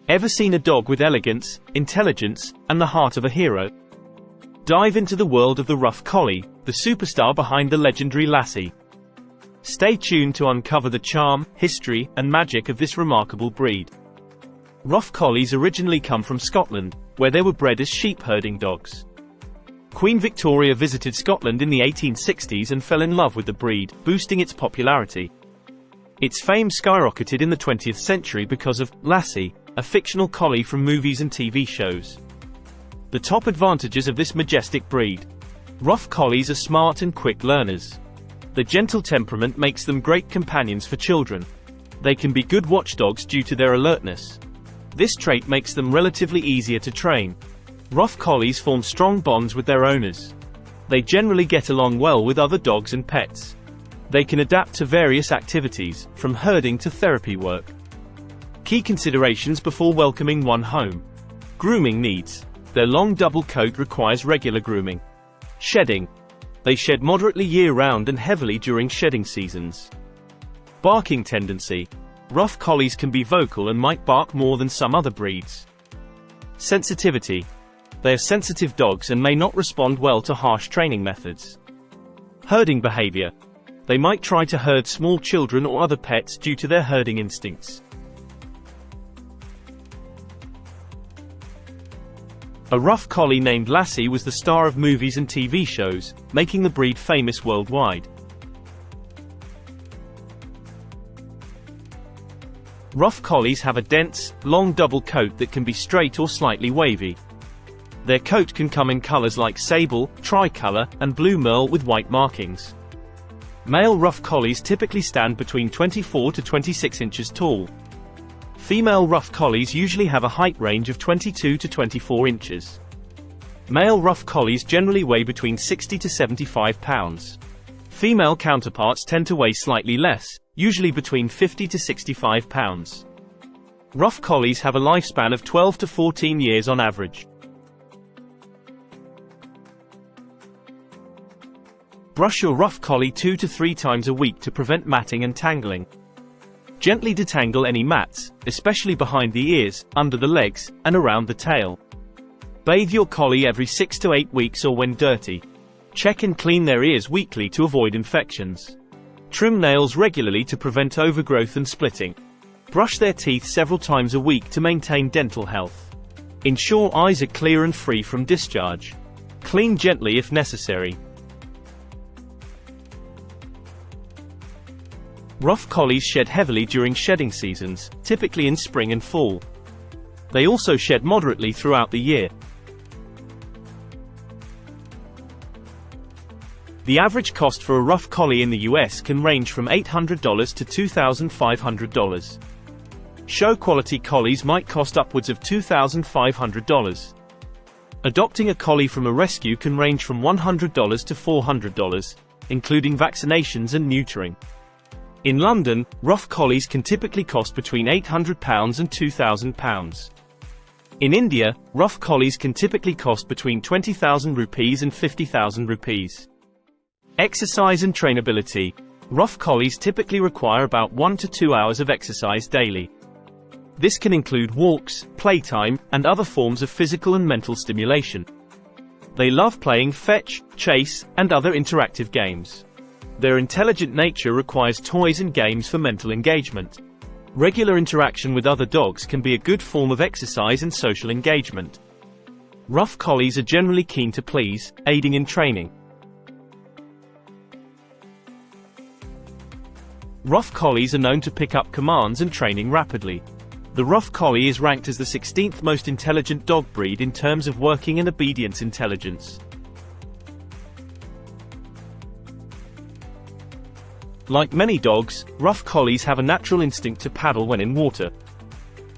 Ever seen a dog with elegance, intelligence, and the heart of a hero? Dive into the world of the rough collie, the superstar behind the legendary Lassie. Stay tuned to uncover the charm, history, and magic of this remarkable breed. Rough collies originally come from Scotland, where they were bred as sheep herding dogs. Queen Victoria visited Scotland in the 1860s and fell in love with the breed, boosting its popularity. Its fame skyrocketed in the 20th century because of Lassie, a fictional collie from movies and TV shows. The top advantages of this majestic breed. Rough collies are smart and quick learners. The gentle temperament makes them great companions for children. They can be good watchdogs due to their alertness. This trait makes them relatively easier to train. Rough collies form strong bonds with their owners. They generally get along well with other dogs and pets. They can adapt to various activities, from herding to therapy work. Key considerations before welcoming one home. Grooming needs. Their long double coat requires regular grooming. Shedding. They shed moderately year-round and heavily during shedding seasons. Barking tendency. Rough collies can be vocal and might bark more than some other breeds. Sensitivity. They are sensitive dogs and may not respond well to harsh training methods. Herding behavior. They might try to herd small children or other pets due to their herding instincts. A rough collie named Lassie was the star of movies and TV shows, making the breed famous worldwide. Rough collies have a dense, long double coat that can be straight or slightly wavy. Their coat can come in colors like sable, tricolor, and blue merle with white markings. Male rough collies typically stand between 24 to 26 inches tall. Female rough collies usually have a height range of 22 to 24 inches. Male rough collies generally weigh between 60 to 75 pounds. Female counterparts tend to weigh slightly less, usually between 50 to 65 pounds. Rough collies have a lifespan of 12 to 14 years on average. Brush your rough collie 2 to 3 times a week to prevent matting and tangling. Gently detangle any mats, especially behind the ears, under the legs, and around the tail. Bathe your collie every 6 to 8 weeks or when dirty. Check and clean their ears weekly to avoid infections. Trim nails regularly to prevent overgrowth and splitting. Brush their teeth several times a week to maintain dental health. Ensure eyes are clear and free from discharge. Clean gently if necessary. Rough collies shed heavily during shedding seasons, typically in spring and fall. They also shed moderately throughout the year. The average cost for a rough collie in the US can range from $800 to $2,500. Show quality collies might cost upwards of $2,500. Adopting a collie from a rescue can range from $100 to $400, including vaccinations and neutering. In London, rough collies can typically cost between £800 and £2,000. In India, rough collies can typically cost between 20,000 rupees and 50,000 rupees. Exercise and trainability. Rough collies typically require about 1 to 2 hours of exercise daily. This can include walks, playtime, and other forms of physical and mental stimulation. They love playing fetch, chase, and other interactive games. Their intelligent nature requires toys and games for mental engagement. Regular interaction with other dogs can be a good form of exercise and social engagement. Rough collies are generally keen to please, aiding in training. Rough collies are known to pick up commands and training rapidly. The rough collie is ranked as the 16th most intelligent dog breed in terms of working and obedience intelligence. Like many dogs, rough collies have a natural instinct to paddle when in water.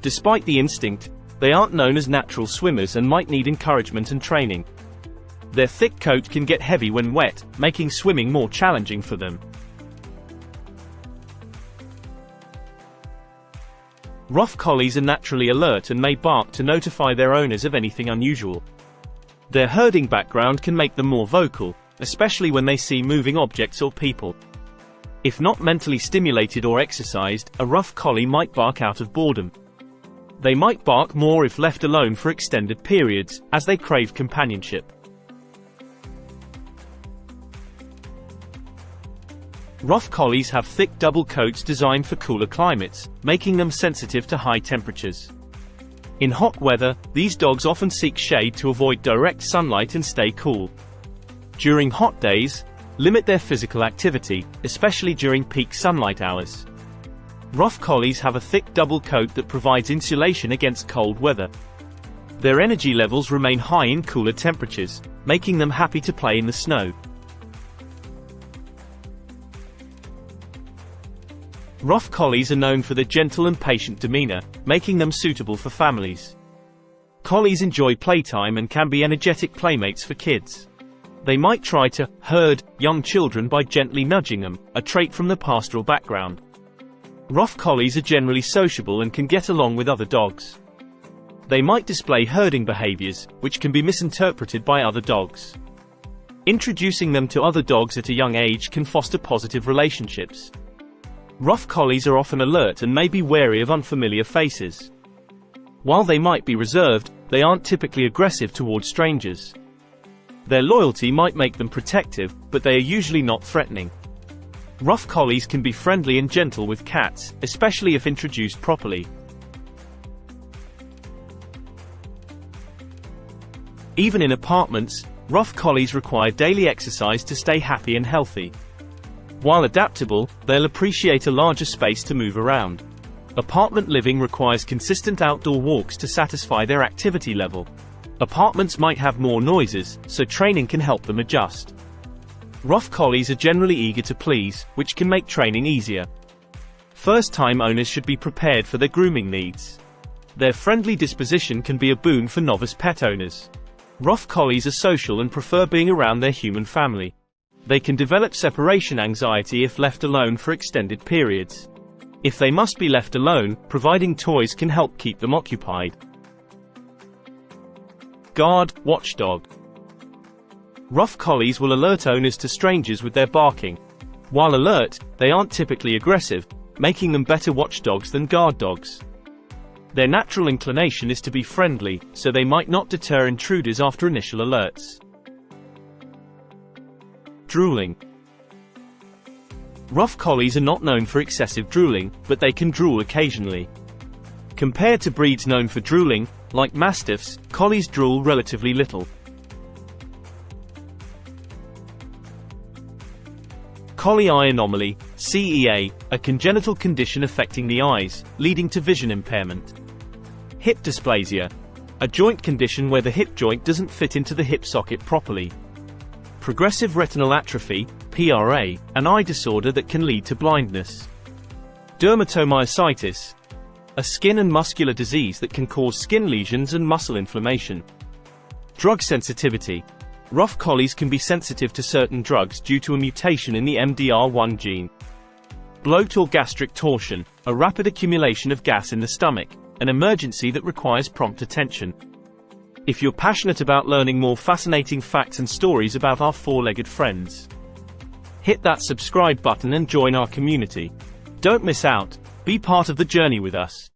Despite the instinct, they aren't known as natural swimmers and might need encouragement and training. Their thick coat can get heavy when wet, making swimming more challenging for them. Rough collies are naturally alert and may bark to notify their owners of anything unusual. Their herding background can make them more vocal, especially when they see moving objects or people. If not mentally stimulated or exercised, a rough collie might bark out of boredom. They might bark more if left alone for extended periods, as they crave companionship. Rough collies have thick double coats designed for cooler climates, making them sensitive to high temperatures. In hot weather, these dogs often seek shade to avoid direct sunlight and stay cool. During hot days, limit their physical activity, especially during peak sunlight hours. Rough collies have a thick double coat that provides insulation against cold weather. Their energy levels remain high in cooler temperatures, making them happy to play in the snow. Rough collies are known for their gentle and patient demeanor, making them suitable for families. Collies enjoy playtime and can be energetic playmates for kids. They might try to herd young children by gently nudging them, a trait from the pastoral background. Rough collies are generally sociable and can get along with other dogs. They might display herding behaviors, which can be misinterpreted by other dogs. Introducing them to other dogs at a young age can foster positive relationships. Rough collies are often alert and may be wary of unfamiliar faces. While they might be reserved, they aren't typically aggressive towards strangers. Their loyalty might make them protective, but they are usually not threatening. Rough collies can be friendly and gentle with cats, especially if introduced properly. Even in apartments, rough collies require daily exercise to stay happy and healthy. While adaptable, they'll appreciate a larger space to move around. Apartment living requires consistent outdoor walks to satisfy their activity level. Apartments might have more noises, so training can help them adjust. Rough collies are generally eager to please, which can make training easier. First-time owners should be prepared for their grooming needs. Their friendly disposition can be a boon for novice pet owners. Rough collies are social and prefer being around their human family. They can develop separation anxiety if left alone for extended periods. If they must be left alone, providing toys can help keep them occupied. Guard, watchdog. Rough collies will alert owners to strangers with their barking. While alert, they aren't typically aggressive, making them better watchdogs than guard dogs. Their natural inclination is to be friendly, so they might not deter intruders after initial alerts. Drooling. Rough collies are not known for excessive drooling, but they can drool occasionally. Compared to breeds known for drooling, like Mastiffs, collies drool relatively little. Collie eye anomaly, CEA, a congenital condition affecting the eyes, leading to vision impairment. Hip dysplasia, a joint condition where the hip joint doesn't fit into the hip socket properly. Progressive retinal atrophy, PRA, an eye disorder that can lead to blindness. Dermatomyositis, a skin and muscular disease that can cause skin lesions and muscle inflammation. Drug sensitivity. Rough collies can be sensitive to certain drugs due to a mutation in the MDR1 gene. Bloat or gastric torsion, a rapid accumulation of gas in the stomach, an emergency that requires prompt attention. If you're passionate about learning more fascinating facts and stories about our four-legged friends, hit that subscribe button and join our community. Don't miss out, be part of the journey with us.